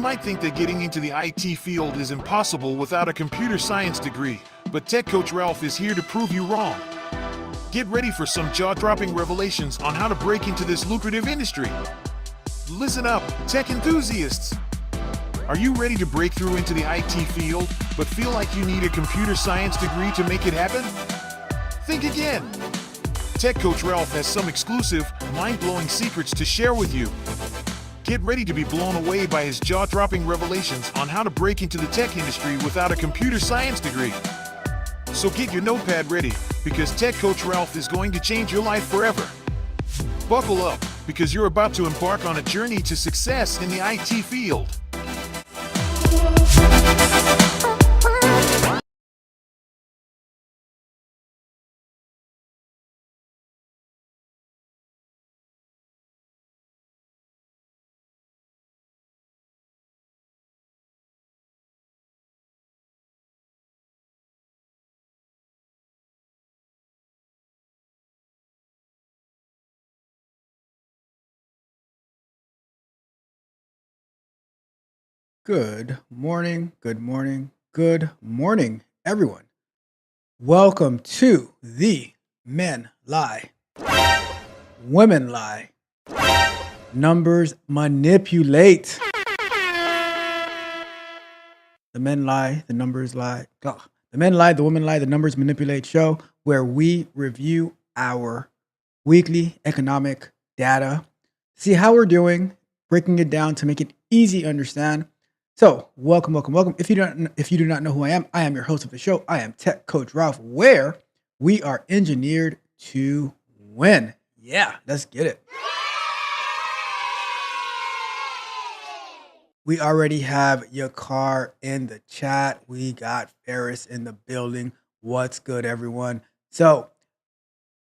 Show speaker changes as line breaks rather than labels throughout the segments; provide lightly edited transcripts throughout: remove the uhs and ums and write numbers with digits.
might think that getting into the IT field is impossible without a computer science degree, but Tech Coach Ralph is here to prove you wrong. Get ready for some jaw-dropping revelations on how to break into this lucrative industry. Listen up, tech enthusiasts! Are you ready to break through into the IT field, but feel like you need a computer science degree to make it happen? Think again! Tech Coach Ralph has some exclusive, mind-blowing secrets to share with you. Get ready to be blown away by his jaw-dropping revelations on how to break into the tech industry without a computer science degree. So get your notepad ready, because Tech Coach Ralph is going to change your life forever. Buckle up, because you're about to embark on a journey to success in the IT field.
Good morning, good morning, good morning, everyone. Welcome to the Men Lie, Women Lie, Numbers Manipulate. The Men Lie, the Numbers Lie. The Men Lie, the Women Lie, the Numbers Manipulate show, where we review our weekly economic data, see how we're doing, breaking it down to make it easy to understand. So, welcome. If you do not know who I am your host of the show. I am Tech Coach Ralph, where we are engineered to win. Yeah, let's get it. We already have your car in the chat. We got Ferris in the building. What's good, everyone? So,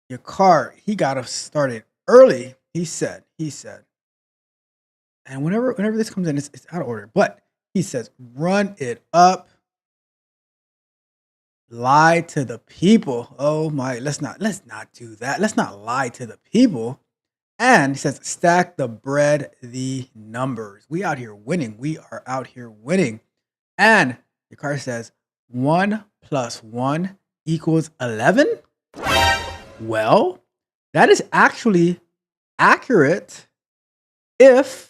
your car, he got us started early. He said. And whenever this comes in, it's out of order. But he says, run it up. Lie to the people. Oh my, let's not do that. Let's not lie to the people. And he says, stack the bread, the numbers. We out here winning. We are out here winning. And your car says 1 + 1 = 11. Well, that is actually accurate if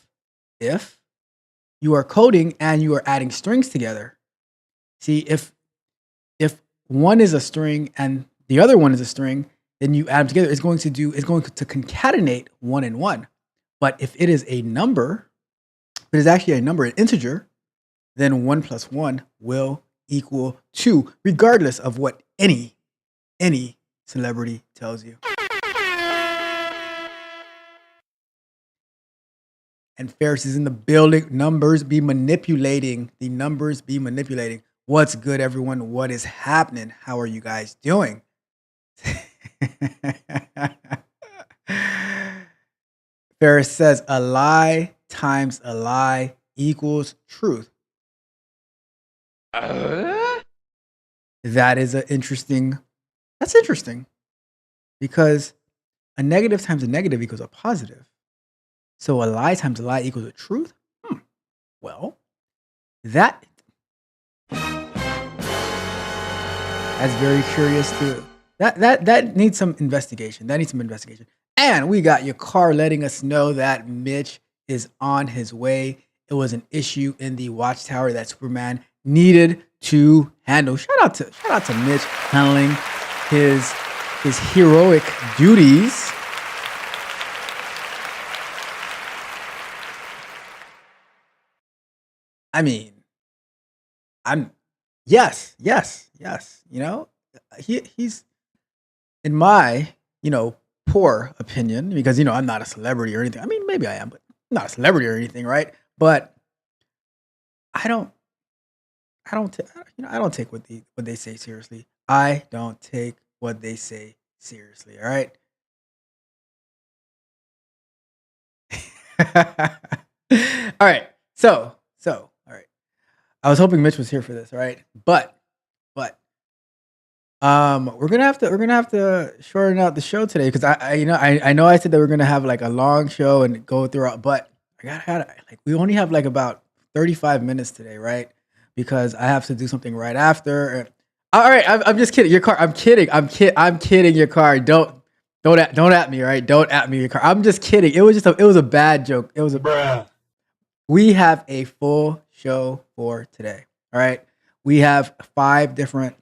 you are coding and you are adding strings together. See, if one is a string and the other one is a string, then you add them together. It's going to concatenate 1 and 1. But if it is a number, if it is actually a number, an integer, then 1 + 1 will equal 2, regardless of what any celebrity tells you. And Ferris is in the building. Numbers be manipulating. The numbers be manipulating. What's good, everyone? What is happening? How are you guys doing? Ferris says a lie times a lie equals truth. That is interesting. That's interesting. Because a negative times a negative equals a positive. So a lie times a lie equals a truth? Well, that's very curious too. That needs some investigation. And we got your car letting us know that Mitch is on his way. It was an issue in the watchtower that Superman needed to handle. Shout out to Mitch handling his heroic duties. I mean, yes. You know, he's in my, poor opinion, because, I'm not a celebrity or anything. I mean, maybe I am, but I'm not a celebrity or anything, right? But I don't take what they say seriously. I don't take what they say seriously, all right? All right. So, all right. I was hoping Mitch was here for this, all right? But we're gonna have to shorten out the show today, because I know I said that we're gonna have like a long show and go through, but I gotta we only have like about 35 minutes today, right? Because I have to do something right after. All right, I'm just kidding. Your car. I'm kidding. I'm kidding. Your car. Don't at me, right? Don't at me. Your car. I'm just kidding. It was a bad joke. It was a.
Bruh.
We have a full show for today. All right. We have 5 different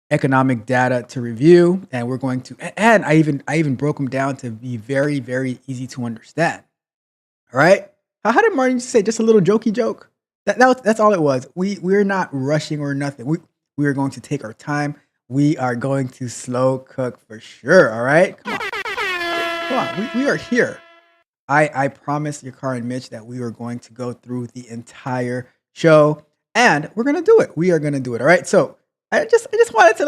economic data to review, and we're going to. And I even broke them down to be very, very easy to understand. All right. How did Martin say? Just a little jokey joke. That's all it was. We're not rushing or nothing. We are going to take our time. We are going to slow cook for sure. All right. Come on. We are here. I promised Yakar and Mitch that we were going to go through the entire show, and we're gonna do it. We are gonna do it. All right. So I just wanted to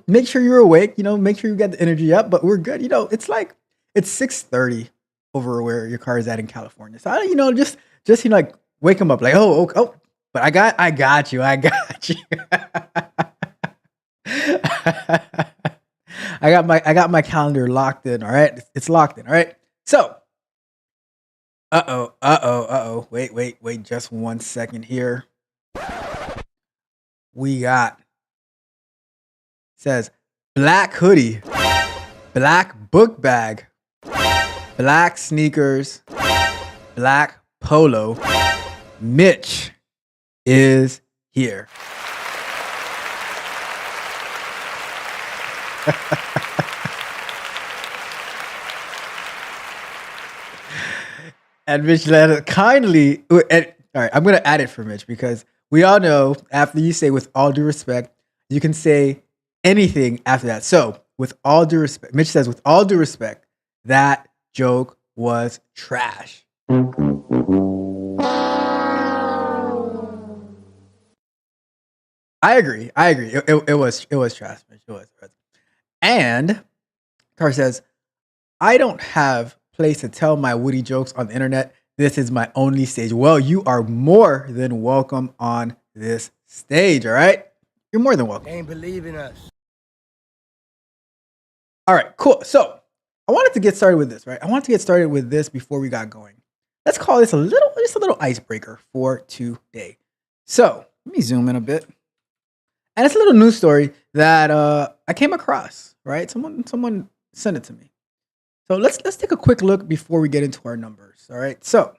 make sure you're awake. Make sure you got the energy up. But we're good. It's 6:30 over where your car is at in California. So just wake them up like oh. But I got you. I got you. I got my calendar locked in. All right, it's locked in. All right. So, wait, just 1 second here. We got, says, black hoodie, black book bag, black sneakers, black polo. Mitch is here. And Mitch let it kindly. All right, I'm going to add it for Mitch because we all know after you say with all due respect, you can say anything after that. So, with all due respect, Mitch says, with all due respect, that joke was trash. I agree. It was trash, Mitch. It was. And Car says, I don't have place to tell my witty jokes on the internet. This is my only stage. Well, you are more than welcome on this stage, all right? You're more than welcome.
They ain't believing us.
All right, cool. So I wanted to get started with this, right? I wanted to get started with this before we got going. Let's call this a little icebreaker for today. So let me zoom in a bit. And it's a little news story that I came across, right? Someone sent it to me. So let's take a quick look before we get into our numbers. All right. So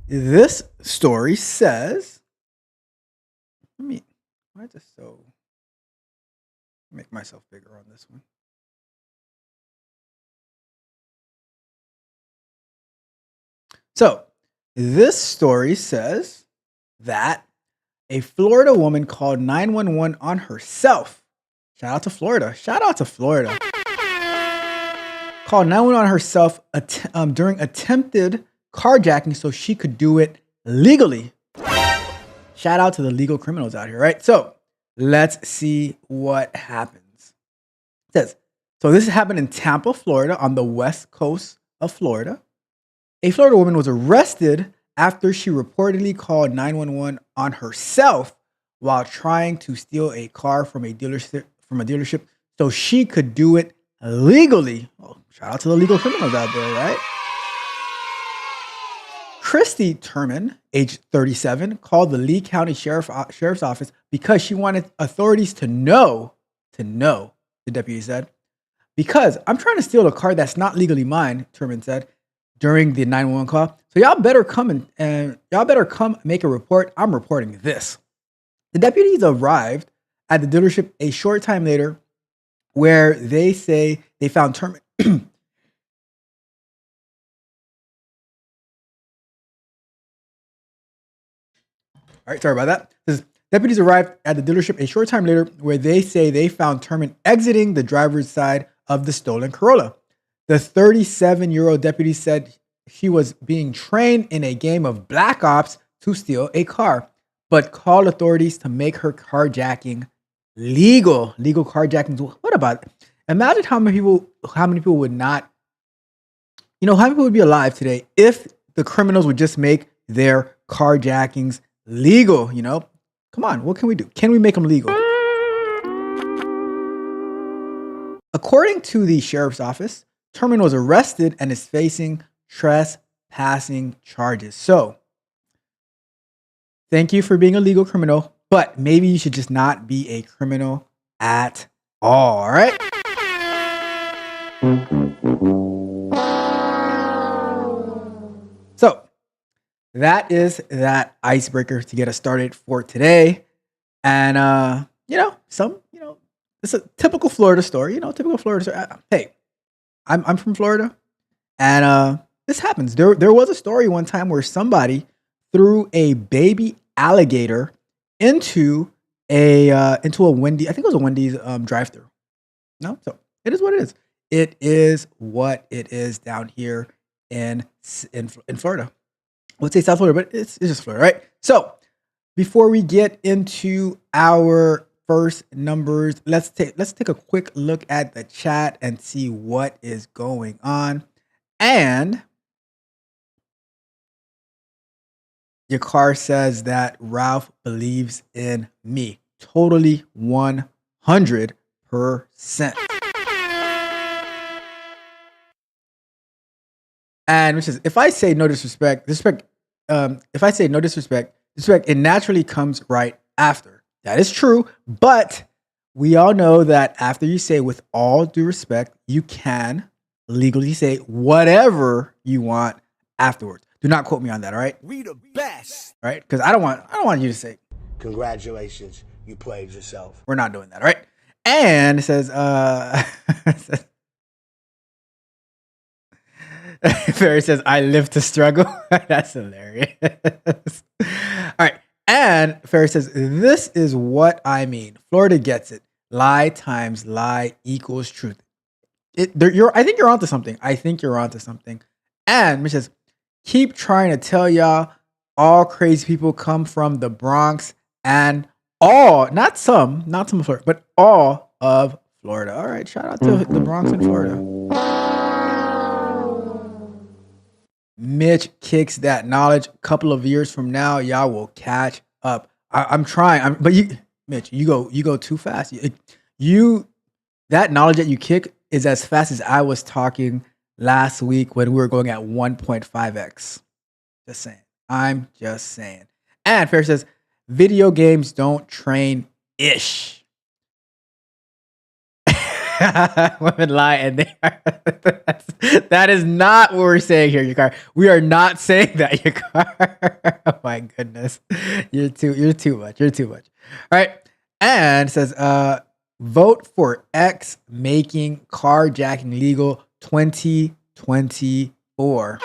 this story says, why just so make myself bigger on this one. So this story says that a Florida woman called 911 on herself. Shout out to Florida. Called 911 on herself during attempted carjacking so she could do it legally. Shout out to the legal criminals out here, right? So let's see what happens. It says, so this happened in Tampa, Florida, on the west coast of Florida. A Florida woman was arrested after she reportedly called 911 on herself while trying to steal a car from a dealership so she could do it legally. Oh, shout out to the legal criminals out there, right? Christy Turman, age 37, called the Lee County Sheriff's Office because she wanted authorities to know, the deputy said, because I'm trying to steal a car that's not legally mine, Turman said during the 911 call. So y'all better come make a report. I'm reporting this. The deputies arrived at the dealership a short time later where they say they found Turman. All right, sorry about that. This deputies arrived at the dealership a short time later where they say they found Turman exiting the driver's side of the stolen Corolla. The 37-year-old deputy said she was being trained in a game of black ops to steal a car, but called authorities to make her carjacking legal. Legal carjacking. What about it? Imagine how many people would not, how many people would be alive today if the criminals would just make their carjackings legal, Come on, what can we do? Can we make them legal? According to the sheriff's office, Turman was arrested and is facing trespassing trespassing charges. So thank you for being a legal criminal, but maybe you should just not be a criminal at all right? So that is that icebreaker to get us started for today. And it's a typical Florida story. Typical Florida story. Hey, I'm from Florida, and this happens. There was a story one time where somebody threw a baby alligator into a Wendy. I think it was a Wendy's drive-through. No, so it is what it is. It is what it is down here in Florida. Let's say South Florida, but it's just Florida, right? So before we get into our first numbers, let's take a quick look at the chat and see what is going on. And your car says that Ralph believes in me. Totally 100%. And which is, if I say no disrespect, if I say no disrespect, it naturally comes right after. That is true, but we all know that after you say with all due respect, you can legally say whatever you want afterwards. Do not quote me on that, all right?
We the best.
All right? Because I don't want you to say,
Congratulations, you played yourself.
we're not doing that, all right? And it says, Ferry says, I live to struggle. That's hilarious. All right. And Ferry says, this is what I mean. Florida gets it. Lie times lie equals truth. I think you're onto something. And Mitch says, keep trying to tell y'all all crazy people come from the Bronx and all, not some of Florida, but all of Florida. All right. Shout out to the Bronx in Florida. Mitch kicks that knowledge. A couple of years from now, y'all will catch up. I'm trying. But Mitch, you go too fast. That knowledge that you kick is as fast as I was talking last week when we were going at 1.5x. Just saying. I'm just saying. And Fair says, video games don't train ish. Women lie and they are. That is not what we're saying here, Yakar. We are not saying that, Yakar. Oh my goodness. You're too much. All right. And it says, vote for X making carjacking legal 2024.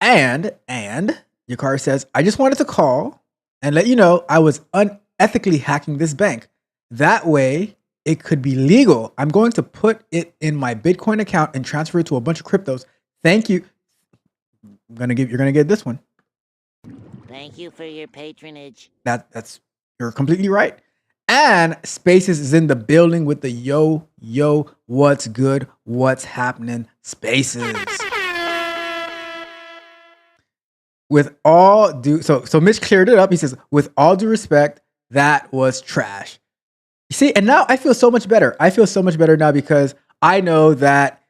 And Yakar says, I just wanted to call and let you know I was unethically hacking this bank. That way it could be legal. I'm going to put it in my Bitcoin account and transfer it to a bunch of cryptos. Thank you. You're gonna get this one.
Thank you for your patronage.
That's you're completely right. And Spaces is in the building with the yo, what's good, what's happening, Spaces. With all due, so Mitch cleared it up. He says, with all due respect, that was trash. You see, and now I feel so much better. I feel so much better now because I know that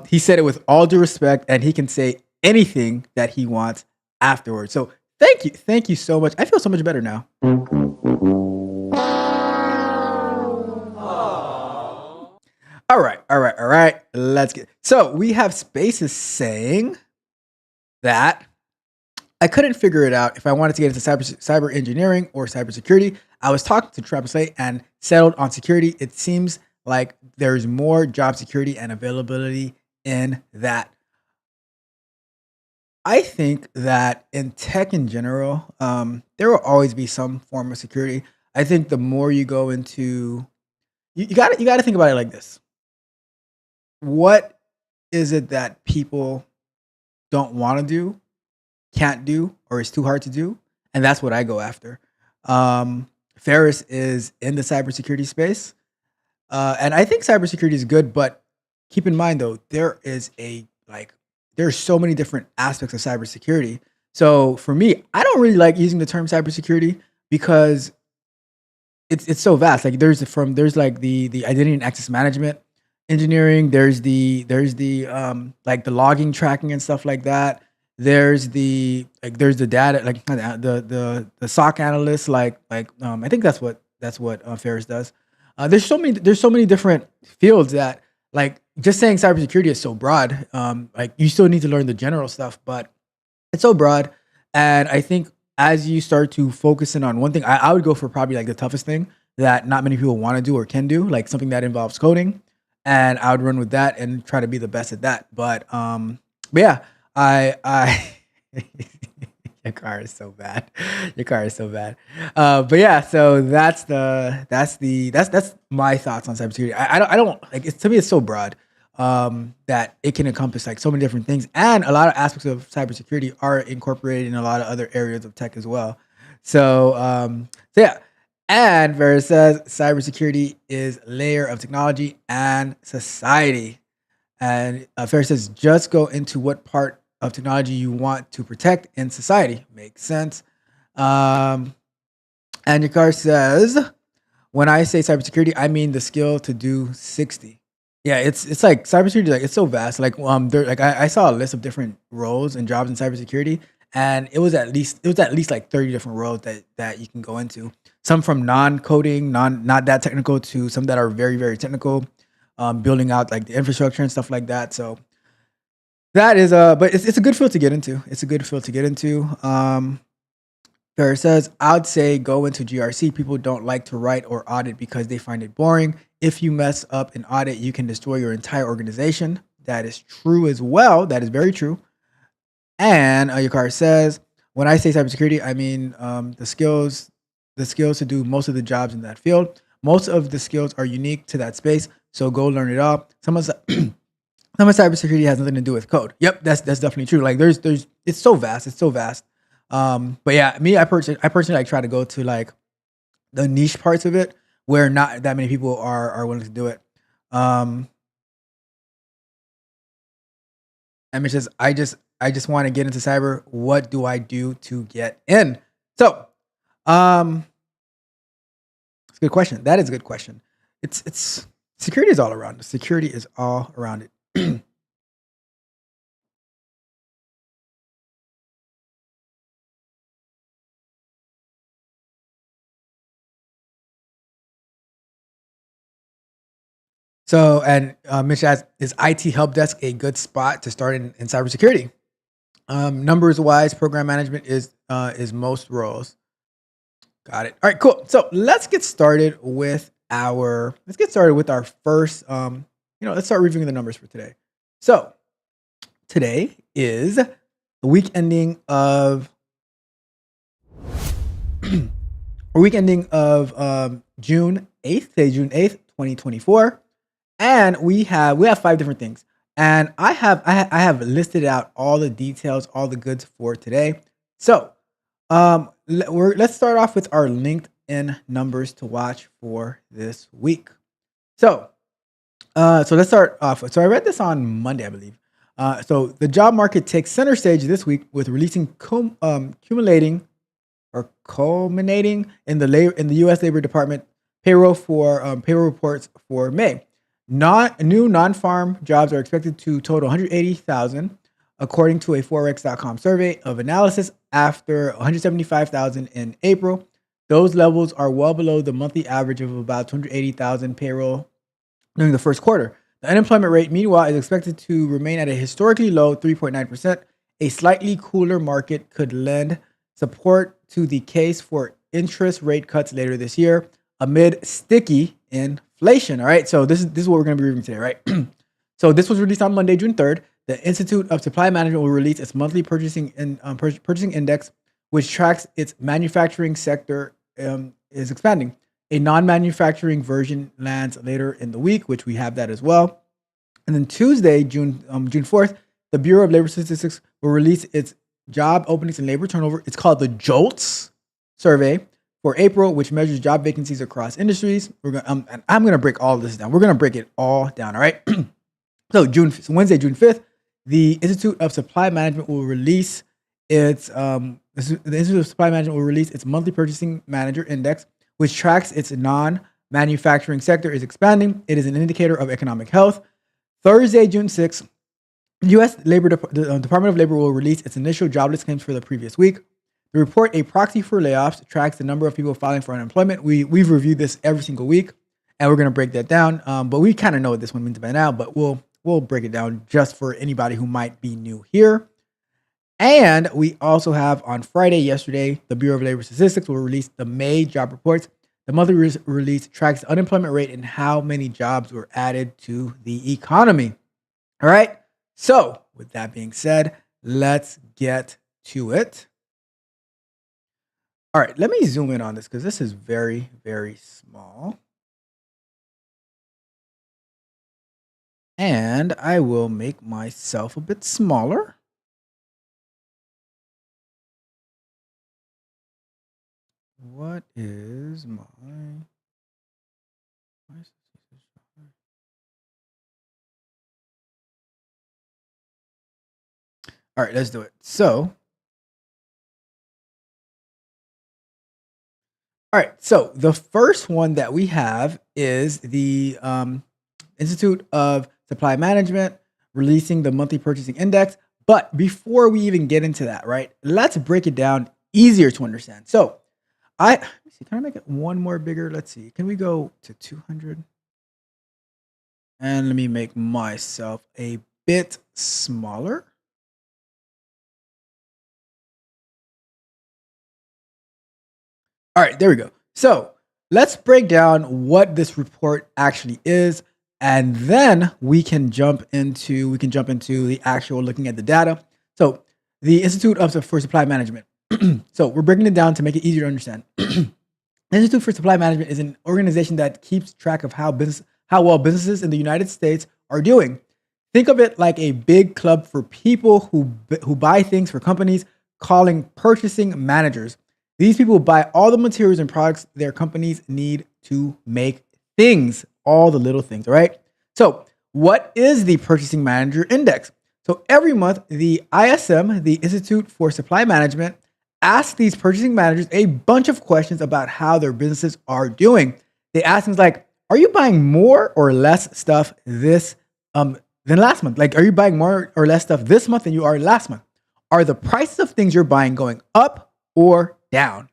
he said it with all due respect and he can say anything that he wants afterwards. So thank you so much. I feel so much better now. All right. Let's get. So we have Spaces saying that I couldn't figure it out if I wanted to get into cyber engineering or cybersecurity. I was talking to Travis and settled on security. It seems like there's more job security and availability in that. I think that in tech in general, there will always be some form of security. I think the more you go into, you got to think about it like this. What is it that people don't want to do, can't do, or is too hard to do? And that's what I go after. Ferris is in the cybersecurity space. And I think cybersecurity is good, but keep in mind though, there's so many different aspects of cybersecurity. So for me, I don't really like using the term cybersecurity because it's so vast. Like there's like the identity and access management. engineering. There's the like the logging tracking and stuff like that. There's the data, like not the SOC analyst, I think that's what Ferris does. There's so many different fields that, like, just saying cybersecurity is so broad. Like, you still need to learn the general stuff, but it's so broad. And I think as you start to focus in on one thing, I would go for probably like the toughest thing that not many people want to do or can do, like something that involves coding. And I would run with that and try to be the best at that. But yeah, I your car is so bad. Your car is so bad. But yeah, so that's my thoughts on cybersecurity. I don't like it. To me, it's so broad that it can encompass like so many different things, and a lot of aspects of cybersecurity are incorporated in a lot of other areas of tech as well. So yeah, and Vera says cybersecurity is a layer of technology and society. And Ferris says, just go into what part of technology you want to protect in society. Makes sense. Um, and your car says, when I say cybersecurity, I mean the skill to do 60. Yeah, it's like cybersecurity, like it's so vast. I saw a list of different roles and jobs in cybersecurity, and it was at least like 30 different roles that you can go into. Some from non-coding, not that technical, to some that are very, very technical, building out like the infrastructure and stuff like that. So that is but it's a good field to get into. It's a good field to get into. Ferris says, I'd say go into GRC. People don't like to write or audit because they find it boring. If you mess up an audit, you can destroy your entire organization. That is true as well. That is very true. And your car says, when I say cybersecurity, I mean the skills to do most of the jobs in that field. Most of the skills are unique to that space, so go learn it all. Some of cybersecurity has nothing to do with code. Yep, that's definitely true. Like there's it's so vast. It's so vast. But yeah, I personally like try to go to like the niche parts of it where not that many people are willing to do it. Um, and it says, I just want to get into cyber. What do I do to get in? So, um, it's a good question. That is a good question. It's security is all around. Security is all around it. So, and Mitch asks, is IT help desk a good spot to start in cybersecurity? Numbers wise, program management is most roles. Got it. All right, cool. So let's get started with our first. Let's start reviewing the numbers for today. So today is the week ending of June 8th. Today, June 8th, 2024. And we have five different things. And I have listed out all the details, all the goods for today. So let's start off with our LinkedIn numbers to watch for this week. So let's start off with. So I read this on Monday, I believe. So the job market takes center stage this week with releasing culminating in the U.S. Labor Department payroll reports for May. New non-farm jobs are expected to total 180,000, according to a Forex.com survey of analysis, after 175,000 in April. Those levels are well below the monthly average of about 280,000 payroll during the first quarter. The unemployment rate, meanwhile, is expected to remain at a historically low 3.9%. A slightly cooler market could lend support to the case for interest rate cuts later this year amid sticky inflation. All right, so this is what we're going to be reviewing today, right? So this was released on Monday, June 3rd. The Institute of Supply Management will release its monthly purchasing index, which tracks its manufacturing sector is expanding. A non-manufacturing version lands later in the week, which we have that as well. And then Tuesday, June 4th, the Bureau of Labor Statistics will release its job openings and labor turnover. It's called the JOLTS survey for April, which measures job vacancies across industries. And I'm going to break all of this down. We're going to break it all down, all right? So Wednesday, June 5th, the Institute of Supply Management will release its monthly purchasing manager index, which tracks its manufacturing sector is expanding. It is an indicator of economic health. Thursday, June 6th, the U.S. Department of Labor will release its initial jobless claims for the previous week. The report, a proxy for layoffs, tracks the number of people filing for unemployment. We've reviewed this every single week, and we're going to break that down. But we kind of know what this one means by now, but we'll break it down just for anybody who might be new here. And we also have on Friday, yesterday, the Bureau of Labor Statistics will release the May job reports. The monthly release tracks the unemployment rate and how many jobs were added to the economy. All right. So with that being said, let's get to it. All right, let me zoom in on this because this is very, very small. And I will make myself a bit smaller. What is my... All right, let's do it. So... All right, so the first one that we have is the Institute of Supply Management releasing the monthly purchasing index. But before we even get into that, right, let's break it down easier to understand. So let me see, can I make it one more bigger? Let's see, can we go to 200? And let me make myself a bit smaller. All right, there we go. So let's break down what this report actually is, and then we can jump into the actual looking at the data. So the Institute for Supply Management. So we're breaking it down to make it easier to understand. The Institute for Supply Management is an organization that keeps track of how well businesses in the United States are doing. Think of it like a big club for people who buy things for companies, calling purchasing managers. These people buy all the materials and products their companies need to make things, all the little things, all right? So what is the Purchasing Manager Index? So every month, the ISM, the Institute for Supply Management, asks these purchasing managers a bunch of questions about how their businesses are doing. They ask things like, are you buying more or less stuff than last month? Like, are you buying more or less stuff this month than you are last month? Are the prices of things you're buying going up or down?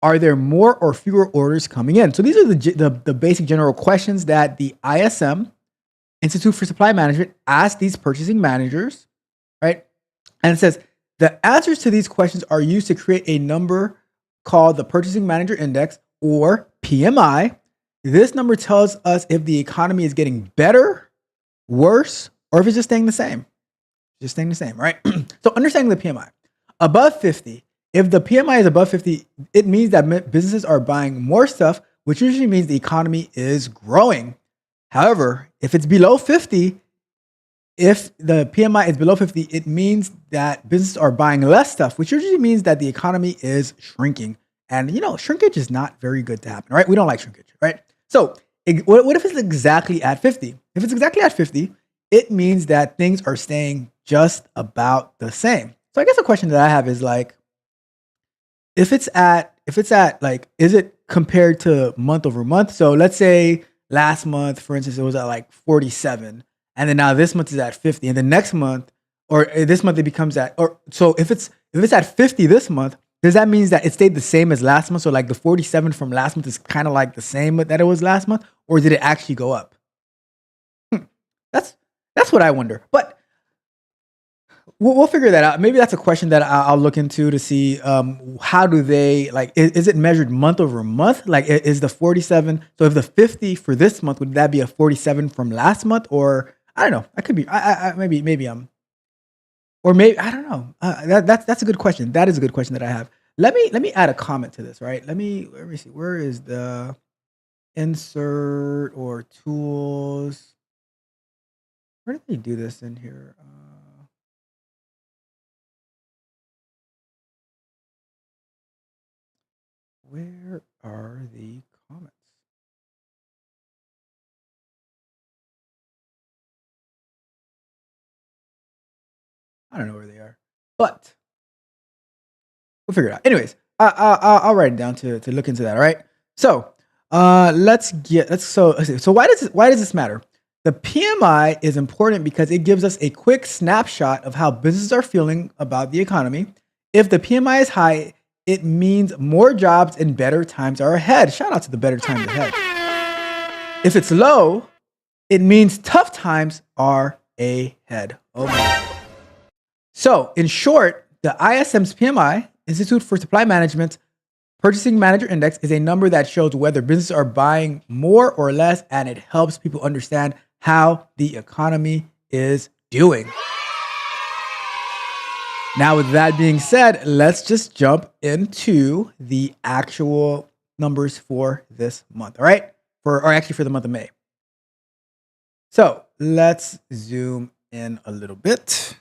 Are there more or fewer orders coming in? So these are the basic general questions that the ISM, Institute for Supply Management, asks these purchasing managers, right? And it says the answers to these questions are used to create a number called the Purchasing Manager Index, or PMI. This number tells us if the economy is getting better, worse, or if it's just staying the same. Just staying the same, right? So understanding the PMI. Above 50, if the PMI is above 50, it means that businesses are buying more stuff, which usually means the economy is growing. However, if it's below 50, if the PMI is below 50, it means that businesses are buying less stuff, which usually means that the economy is shrinking. And, shrinkage is not very good to happen, right? We don't like shrinkage, right? So what if it's exactly at 50? If it's exactly at 50, it means that things are staying just about the same. So I guess the question that I have is like, if it's at like, is it compared to month over month? So let's say last month, for instance, it was at like 47, and then now this month is at 50, and the next month, or this month it becomes at, or so if it's at 50 this month, does that mean that it stayed the same as last month? So like the 47 from last month is kind of like the same that it was last month, or did it actually go up? That's what I wonder. But we'll figure that out. Maybe that's a question that I'll look into to see how do they, like, is it measured month over month? Like, is the 47, so if the 50 for this month, would that be a 47 from last month? Or I don't know. I could be, maybe or maybe, I don't know. That's a good question. That is a good question that I have. Let me add a comment to this, right? Let me see. Where is the insert or tools? Where did they do this in here? Where are the comments? I don't know where they are, but we'll figure it out. Anyways, I'll write it down to look into that. All right. So So why does this matter? The PMI is important because it gives us a quick snapshot of how businesses are feeling about the economy. If the PMI is high, it means more jobs and better times are ahead. Shout out to the better times ahead. If it's low, it means tough times are ahead. Oh my God. So, in short, the ISM's PMI, Institute for Supply Management Purchasing Manager Index, is a number that shows whether businesses are buying more or less, and it helps people understand how the economy is doing. Now, with that being said, let's just jump into the actual numbers for this month, all right? For the month of May. So let's zoom in a little bit.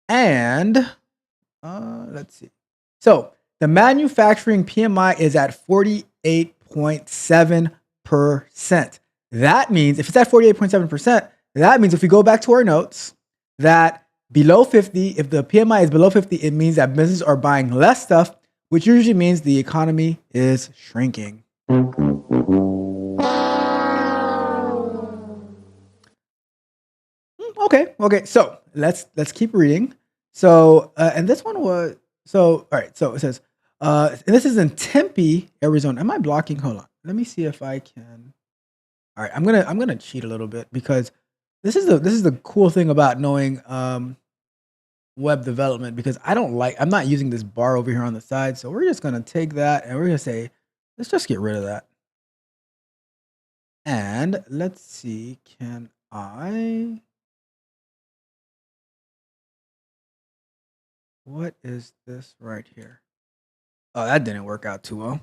And let's see. So the manufacturing PMI is at 48.7%. That means if it's at 48.7%, that means if we go back to our notes, that below 50, if the PMI is below 50, it means that businesses are buying less stuff, which usually means the economy is shrinking. Okay. So let's keep reading. So and this one was all right. So it says, and this is in Tempe, Arizona. Am I blocking? Hold on. Let me see if I can. All right, I'm gonna cheat a little bit because this is the cool thing about knowing web development, because I'm not using this bar over here on the side. So we're just gonna take that and we're gonna say, let's just get rid of that. And let's see, can I? What is this right here? Oh, that didn't work out too well.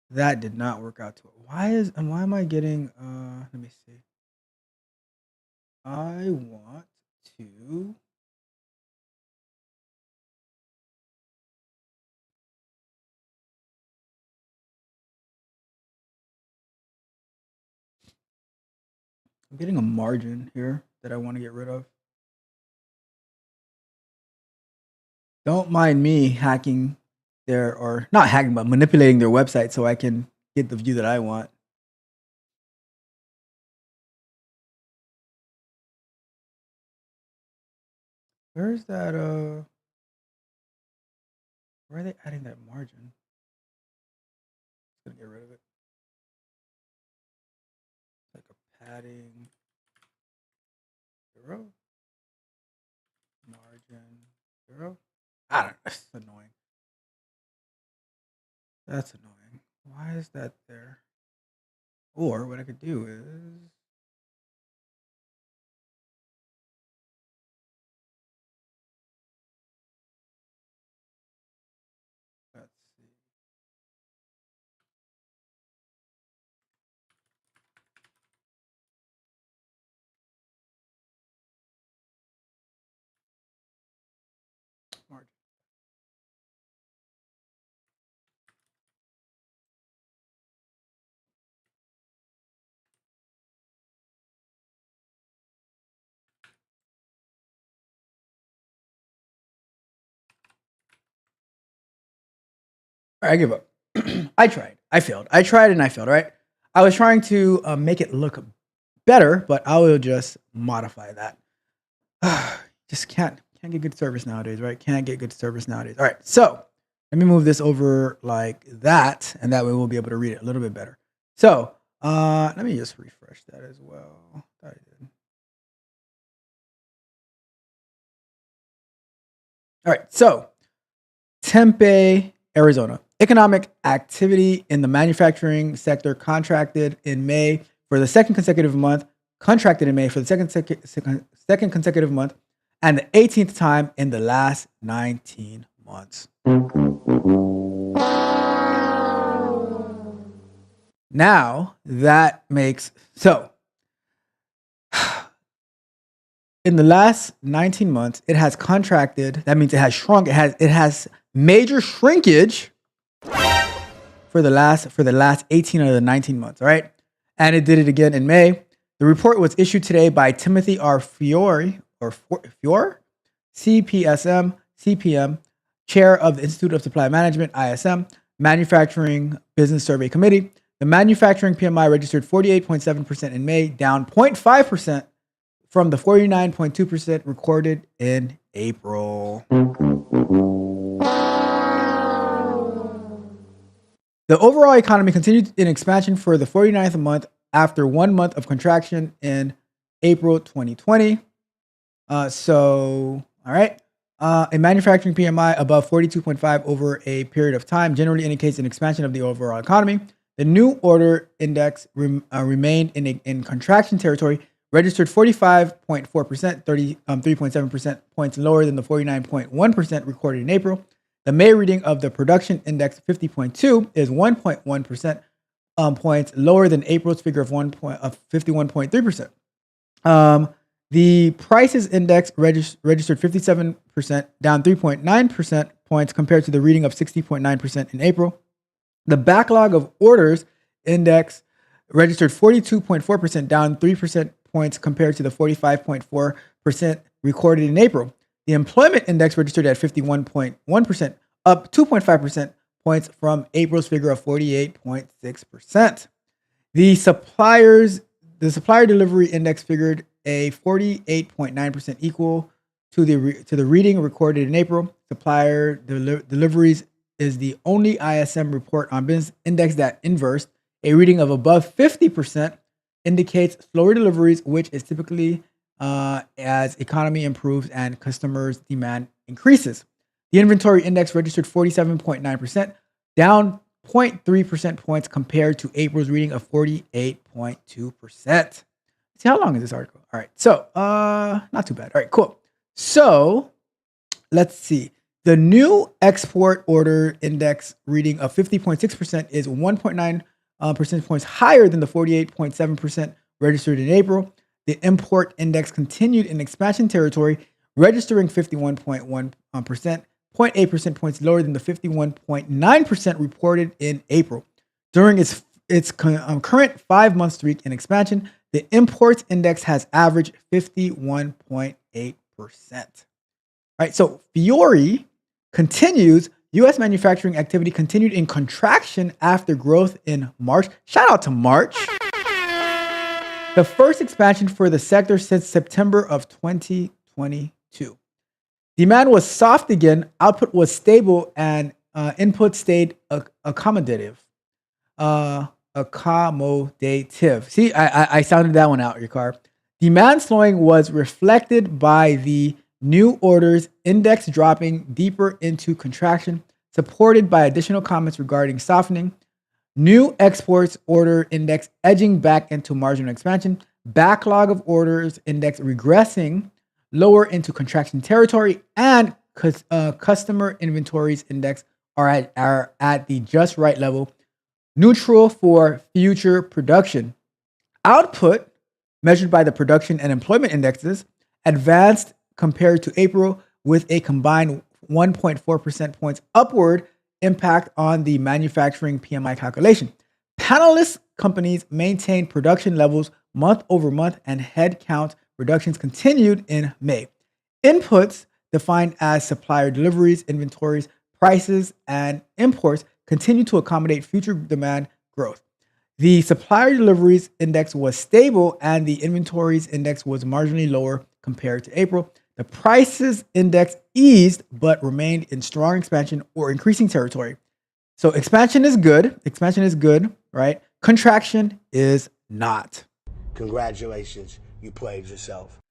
That did not work out too well. Why am I getting, let me see. I want to, I'm getting a margin here that I want to get rid of. Don't mind me hacking or not hacking, but manipulating their website so I can get the view that I want. Where's that, where are they adding that margin? Just gonna get rid of it. Like a padding 0, margin 0. I don't know. That's annoying. That's annoying. Why is that there? Or what I could do is, let's see. Margin. All right, I give up. I tried. I failed. I tried and I failed, right? I was trying to make it look better, but I will just modify that. Just can't get good service nowadays, right? Can't get good service nowadays. All right, so let me move this over like that, and that way we'll be able to read it a little bit better. So let me just refresh that as well. Thought I did. All right, so Tempe, Arizona. Economic activity in the manufacturing sector contracted in May for the second consecutive month, second consecutive month, and the 18th time in the last 19 months. Now that makes so in the last 19 months, it has contracted. That means it has shrunk. It has major shrinkage for the last 18 out of the 19 months. All right, and it did it again in May. The report was issued today by Timothy R. Fiore, CPSM, CPM, chair of the Institute of Supply Management, ISM. Manufacturing Business Survey Committee. The manufacturing PMI registered 48.7% in May, down 0.5% from the 49.2% recorded in April. The overall economy continued in expansion for the 49th month after 1 month of contraction in April 2020. All right. A manufacturing PMI above 42.5 over a period of time generally indicates an expansion of the overall economy. The new order index remained in contraction territory, registered 45.4%, 3.7% points lower than the 49.1% recorded in April. The May reading of the production index 50.2 is 1.1% points lower than April's figure of 51.3%. The prices index registered 57%, down 3.9% points compared to the reading of 60.9% in April. The backlog of orders index registered 42.4%, down 3% points compared to the 45.4% recorded in April. The employment index registered at 51.1%, up 2.5% points from April's figure of 48.6%. The supplier delivery index figured a 48.9% equal to the reading recorded in April. Supplier deliveries is the only ISM report on business index that inversed. A reading of above 50% indicates slower deliveries, which is typically as economy improves and customers' demand increases. The inventory index registered 47.9%, down 0.3% points compared to April's reading of 48.2%. See, how long is this article? All right, so not too bad. All right, cool. So let's see. The new export order index reading of 50.6% is 1.9 percentage points higher than the 48.7% registered in April. The import index continued in expansion territory, registering 51.1%, 0.8 percent points lower than the 51.9% reported in April. During its current 5-month streak in expansion, the imports index has averaged 51.8%. All right, so Fiore continues. U.S. manufacturing activity continued in contraction after growth in March. Shout out to March. The first expansion for the sector since September of 2022. Demand was soft again, output was stable, and input stayed accommodative. See, I sounded that one out, Ricard. Demand slowing was reflected by the new orders index dropping deeper into contraction, supported by additional comments regarding softening. New exports order index edging back into marginal expansion. Backlog of orders index regressing lower into contraction territory, and customer inventories index are at the just right level, neutral for future production. Output, measured by the production and employment indexes, advanced compared to April with a combined 1.4% points upward impact on the manufacturing PMI calculation. Panelist companies maintained production levels month over month, and headcount reductions continued in May. Inputs, defined as supplier deliveries, inventories, prices, and imports, continue to accommodate future demand growth. The supplier deliveries index was stable, and the inventories index was marginally lower compared to April. The prices index eased but remained in strong expansion or increasing territory. So expansion is good, right? Contraction is not.
Congratulations, you played yourself.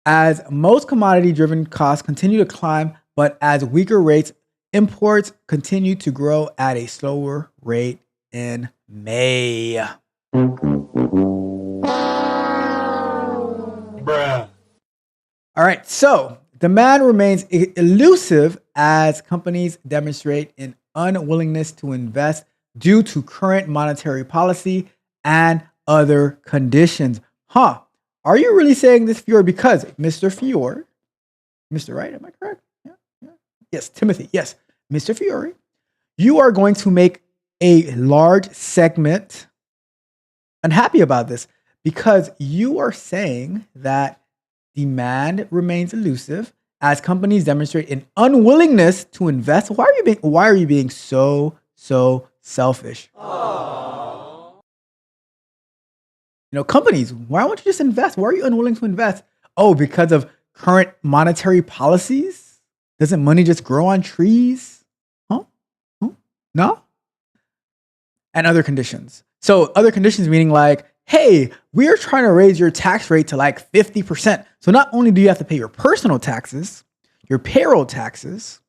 As most commodity-driven costs continue to climb, but as weaker rates, imports continue to grow at a slower rate in May.
Bruh.
All right, so demand remains elusive as companies demonstrate an unwillingness to invest due to current monetary policy and other conditions. Are you really saying this, Fiore? Because Mr. Fiore, Mr. Right, am I correct? Yeah. Yes, Timothy, yes. Mr. Fiore, you are going to make a large segment unhappy about this because you are saying that demand remains elusive as companies demonstrate an unwillingness to invest. Why are you being so so selfish. Companies, why won't you just invest? Why are you unwilling to invest? Oh, because of current monetary policies? Doesn't money just grow on trees? Huh? No? And other conditions. So other conditions meaning like, hey, we're trying to raise your tax rate to like 50%. So not only do you have to pay your personal taxes, your payroll taxes,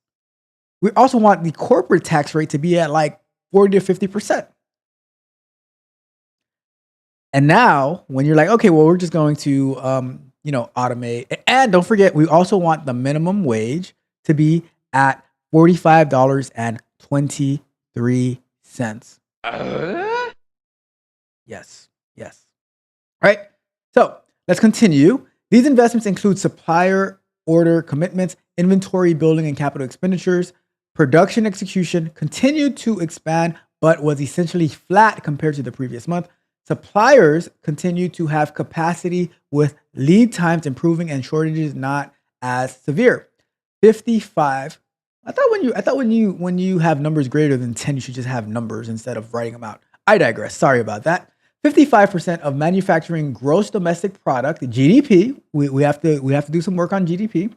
we also want the corporate tax rate to be at like 40 to 50%. And now when you're like, okay, well, we're just going to, automate. And don't forget, we also want the minimum wage to be at $45.23. Yes. All right. So let's continue. These investments include supplier order commitments, inventory building and capital expenditures. Production execution continued to expand, but was essentially flat compared to the previous month. Suppliers continue to have capacity with lead times improving and shortages not as severe. 55. I thought when you have numbers greater than 10, you should just have numbers instead of writing them out. I digress. Sorry about that. 55% of manufacturing gross domestic product, GDP, we have to do some work on GDP,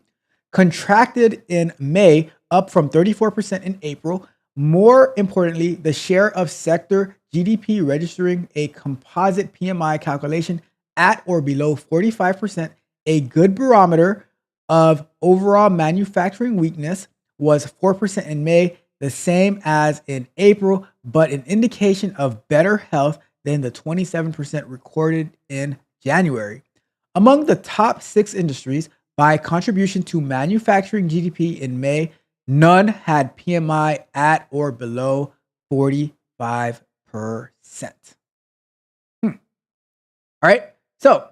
contracted in May, up from 34% in April. More importantly, the share of sector GDP registering a composite PMI calculation at or below 45%, a good barometer of overall manufacturing weakness, was 4% in May, the same as in April, but an indication of better health than the 27% recorded in January. Among the top 6 industries by contribution to manufacturing GDP in May, none had PMI at or below 45%. All right. So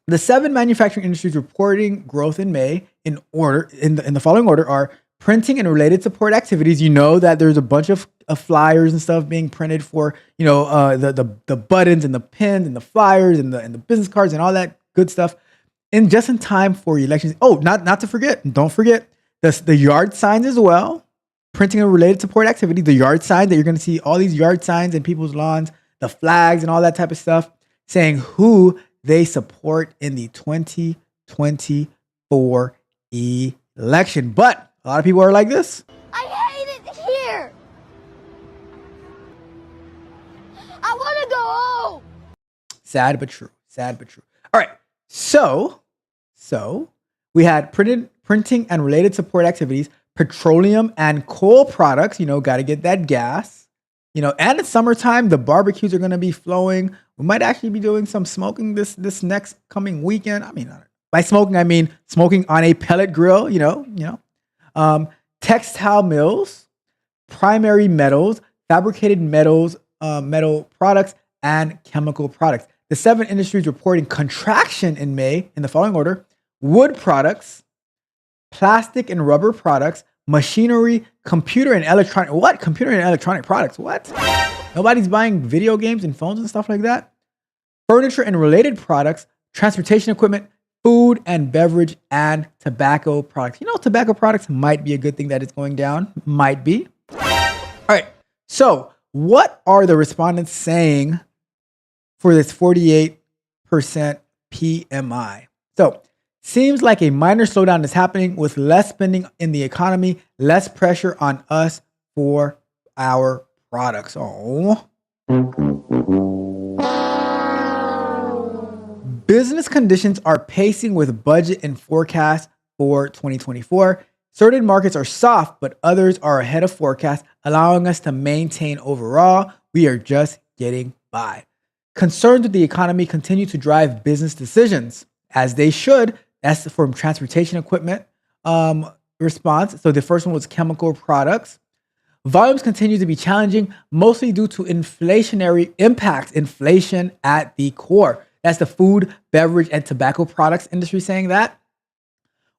the 7 manufacturing industries reporting growth in May in the following order are printing and related support activities. You know that there's a bunch of flyers and stuff being printed for, the buttons and the pins and the flyers and the business cards and all that good stuff. And just in time for elections. Oh, not to forget, don't forget the yard signs as well. Printing and related support activity, the yard signs that you're going to see all these yard signs in people's lawns, the flags and all that type of stuff saying who they support in the 2024 election. But a lot of people are like this.
I hate it here. I want to go home.
Sad but true. All right. So we had printing and related support activities, petroleum and coal products, got to get that gas, and it's summertime. The barbecues are going to be flowing. We might actually be doing some smoking this next coming weekend. I mean, by smoking, I mean smoking on a pellet grill, textile mills, primary metals, fabricated metals, metal products, and chemical products. The 7 industries reporting contraction in May in the following order: wood products, plastic and rubber products, machinery, computer and electronic. What? Computer and electronic products? What? Nobody's buying video games and phones and stuff like that. Furniture and related products, transportation equipment, food and beverage, and tobacco products. Tobacco products might be a good thing that it's going down. Might be. All right. So what are the respondents saying for this 48% PMI? So seems like a minor slowdown is happening with less spending in the economy, less pressure on us for our products. Oh. Business conditions are pacing with budget and forecast for 2024. Certain markets are soft, but others are ahead of forecast, allowing us to maintain overall. We are just getting by. Concerns with the economy continue to drive business decisions, as they should. That's from transportation equipment response. So the first one was chemical products. Volumes continue to be challenging, mostly due to inflationary impacts. Inflation at the core. That's the food, beverage, and tobacco products industry saying that.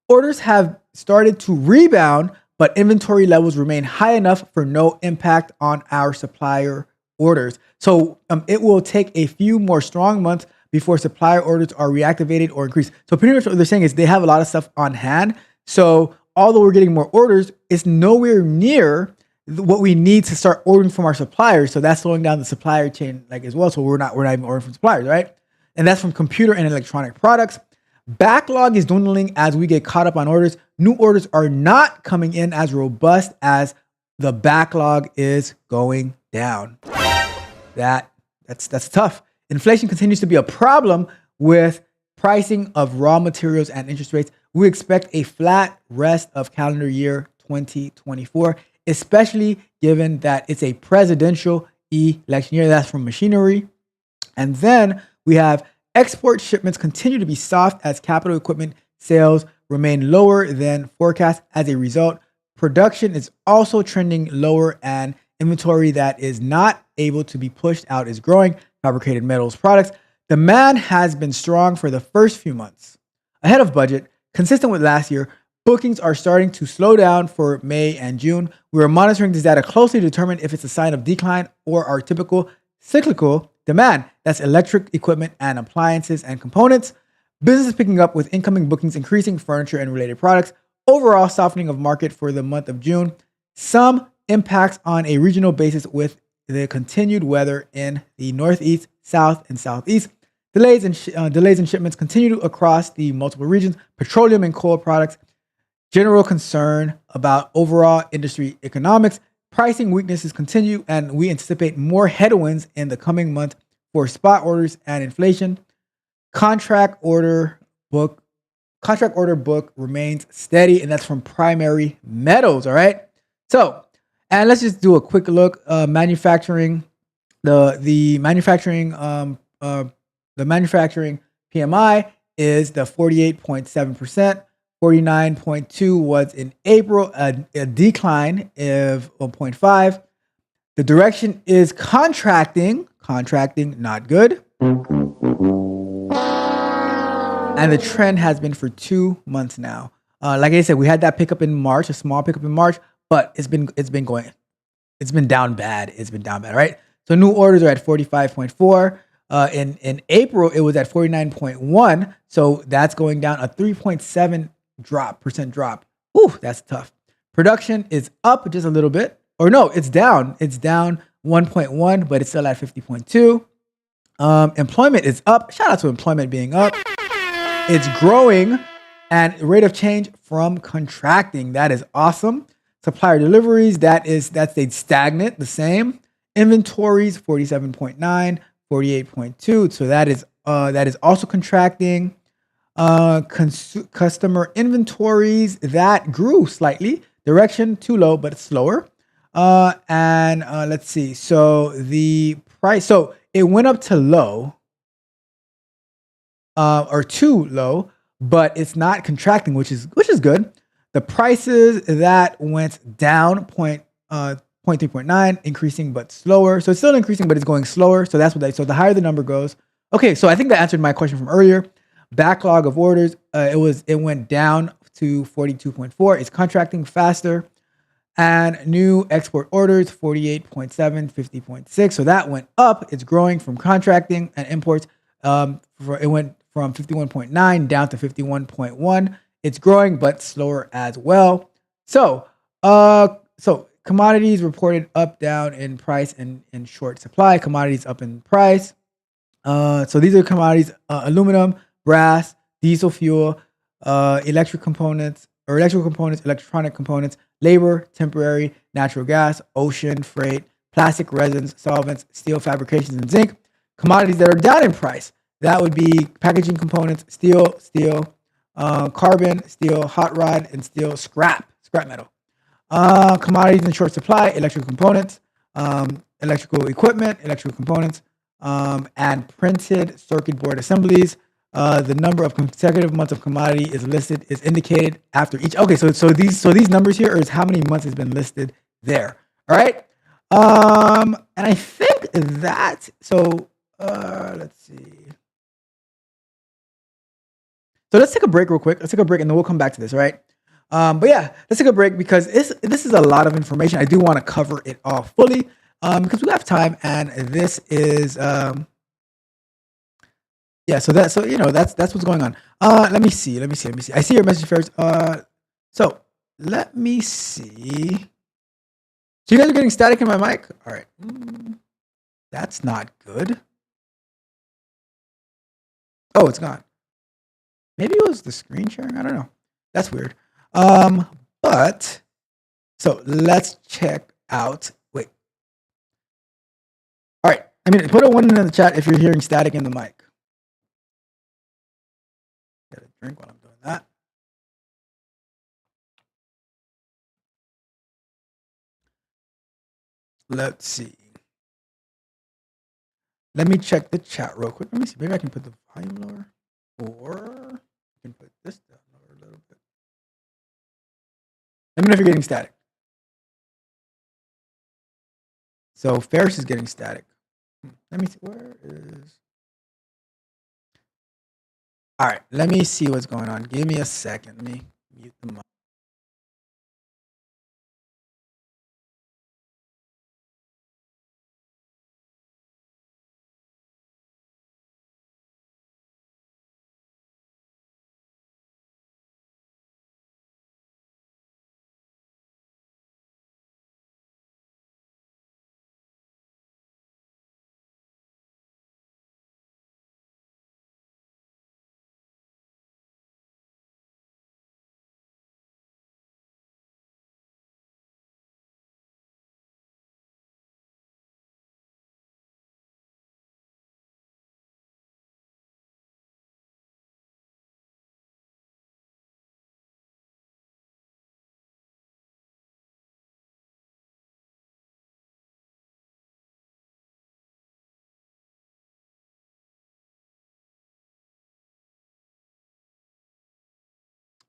Orders have started to rebound, but inventory levels remain high enough for no impact on our supplier orders. So it will take a few more strong months before supplier orders are reactivated or increased. So pretty much what they're saying is they have a lot of stuff on hand. So although we're getting more orders, it's nowhere near what we need to start ordering from our suppliers. So that's slowing down the supplier chain like as well. So we're not even ordering from suppliers, right? And that's from computer and electronic products. Backlog is dwindling as we get caught up on orders. New orders are not coming in as robust as the backlog is going down. That's tough. Inflation continues to be a problem with pricing of raw materials and interest rates. We expect a flat rest of calendar year 2024, especially given that it's a presidential election year. That's from machinery. And then we have export shipments continue to be soft as capital equipment sales remain lower than forecast. As a result, production is also trending lower and inventory that is not able to be pushed out is growing. Fabricated metals products. Demand has been strong for the first few months. Ahead of budget, consistent with last year, bookings are starting to slow down for May and June. We are monitoring this data closely to determine if it's a sign of decline or our typical cyclical demand. That's electric equipment and appliances and components. Business is picking up with incoming bookings increasing, furniture and related products. Overall softening of market for the month of June. Some impacts on a regional basis with the continued weather in the Northeast, South, and Southeast. Delays in shipments continue across the multiple regions. Petroleum and coal products. General concern about overall industry economics. Pricing weaknesses continue, and we anticipate more headwinds in the coming month for spot orders and inflation. Contract order book remains steady, and that's from Primary Metals. All right. So, and let's just do a quick look. Manufacturing, the manufacturing PMI is the 48.7%. 49.2 was in April, a decline of 1.5. The direction is contracting, not good. And the trend has been for 2 months now. Like I said, we had that pickup in March, a small pickup in March, but it's been down bad. It's been down bad, right? So new orders are at 45.4. In April, it was at 49.1. So that's going down a 3.7% drop. Ooh, that's tough. Production is up just a little bit. Or no, it's down. It's down 1.1, but it's still at 50.2. Employment is up. Shout out to employment being up. It's growing, and rate of change from contracting. That is awesome. Supplier deliveries, that's stayed stagnant, the same. Inventories, 47.9, 48.2. So that is also contracting. Customer inventories, that grew slightly. Direction too low, but it's slower. Let's see. So the price, so it went up to low, or too low, but it's not contracting, which is good. The prices that went down 0.3.9, increasing but slower. So it's still increasing, but it's going slower. So so the higher the number goes. Okay, so I think that answered my question from earlier. Backlog of orders, it went down to 42.4. It's contracting faster. And new export orders, 48.7, 50.6. So that went up. It's growing from contracting, and imports. It went from 51.9 down to 51.1. It's growing, but slower as well. So commodities reported up, down in price, and in short supply. Commodities up in price. So these are commodities: aluminum, brass, diesel fuel, electrical components, electronic components, labor, temporary, natural gas, ocean freight, plastic resins, solvents, steel fabrications, and zinc. Commodities that are down in price, that would be packaging components, steel, carbon, steel, hot rod, and steel scrap metal. Commodities in short supply, electrical components, electrical equipment, electrical components, and printed circuit board assemblies. The number of consecutive months of commodity is indicated after each. Okay, so these numbers here is how many months has been listed there. All right. And I think that, so let's see. So let's take a break real quick. Let's take a break and then we'll come back to this, all right? But yeah, let's take a break because this is a lot of information. I do want to cover it all fully because we have time, and this is yeah. So that's what's going on. Let me see. I see your message first. So let me see. So you guys are getting static in my mic? All right. That's not good. Oh, it's gone. Maybe it was the screen sharing. I don't know. That's weird. But so let's check out. Wait. All right. I mean, put a 1 in the chat if you're hearing static in the mic. Get a drink while I'm doing that. Let's see. Let me check the chat real quick. Let me see. Maybe I can put the volume lower, or I can put this down lower a little bit. Let me know if you're getting static. So Ferris is getting static. Let me see. Where is? All right. Let me see what's going on. Give me a second. Let me mute the mic.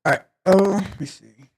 All right. Oh, let me see.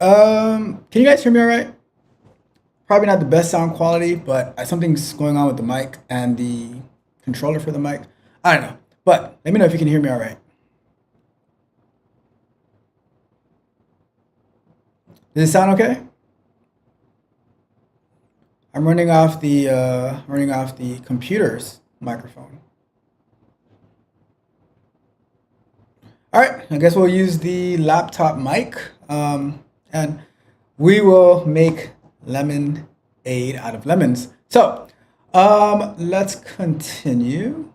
Can you guys hear me all right? Probably not the best sound quality, but something's going on with the mic and the controller for the mic. I don't know, but let me know if you can hear me all right. Does it sound okay? I'm running off the computer's microphone. All right, I guess we'll use the laptop mic, and we will make lemonade out of lemons. So let's continue.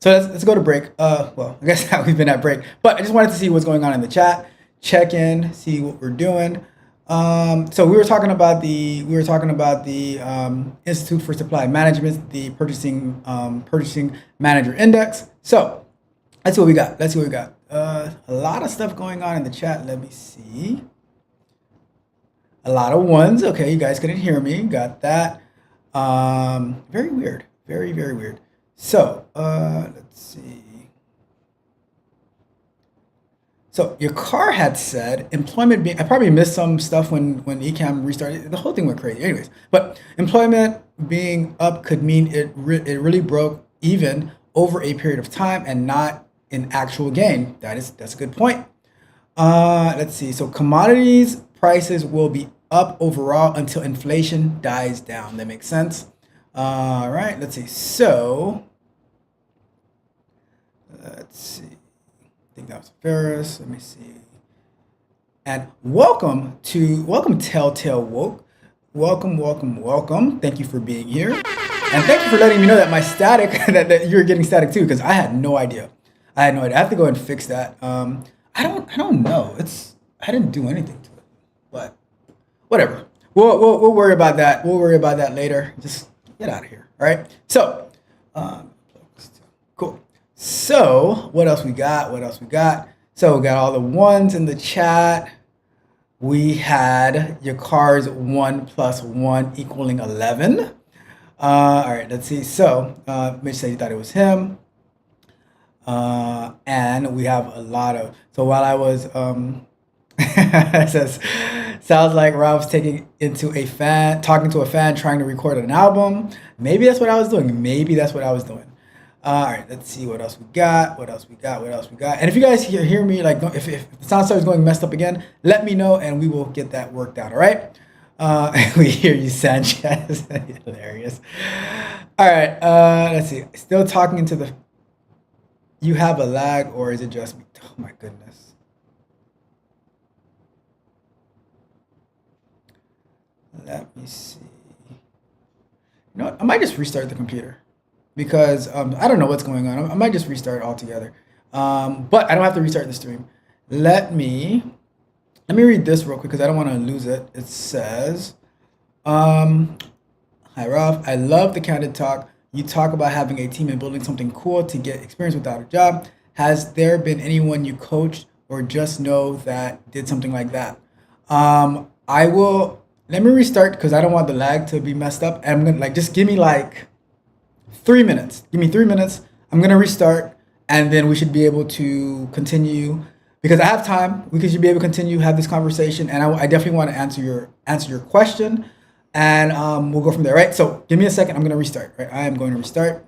So let's go to break. Well, I guess we've been at break, but I just wanted to see what's going on in the chat, check in, see what we're doing. So we were talking about the Institute for Supply Management, the purchasing manager index. So let's see what we got. A lot of stuff going on in the chat. Let me see. A lot of ones. Okay, you guys couldn't hear me. Got that. Very weird. Very, very weird. So let's see. So your car had said employment being, I probably missed some stuff when Ecamm restarted. The whole thing went crazy. Anyways, but employment being up could mean it really broke even over a period of time and not in actual gain. That's a good point. Let's see. So commodities prices will be up overall until inflation dies down. That makes sense. All right. Let's see. So let's see. I think that was Ferris. Let me see. And welcome Telltale Woke. Welcome. Thank you for being here. And thank you for letting me know that my static, that you're getting static too, because I had no idea. I have to go and fix that. I don't know. I didn't do anything to it, but whatever. We'll worry about that. We'll worry about that later. Just get out of here. All right. So, cool. So what else we got? So we got all the ones in the chat. We had your car's 1 + 1 equaling 11. All right, let's see. So Mitch said he thought it was him. And we have a lot of, so while I was, it says, sounds like Ralph's talking to a fan, trying to record an album. Maybe that's what I was doing. All right, let's see what else we got. And if you guys hear me, like, if the sound starts going messed up again, let me know and we will get that worked out, all right? We hear you, Sanchez. Hilarious. All right, let's see. Still talking into the... You have a lag, or is it just me? Oh, my goodness. Let me see. You know what? I might just restart the computer. Because I don't know what's going on. I might just restart altogether. But I don't have to restart the stream. Let me read this real quick because I don't want to lose it. It says, hi Ralph, I love the candid talk. You talk about having a team and building something cool to get experience without a job. Has there been anyone you coached or just know that did something like that? Let me restart because I don't want the lag to be messed up. And I'm gonna just give me 3 minutes. Give me 3 minutes. I'm gonna restart, and then we should be able to continue because I have time. We should be able to continue have this conversation, and I definitely want to answer your question, and we'll go from there. Right. So give me a second. I'm gonna restart. Right. I am going to restart.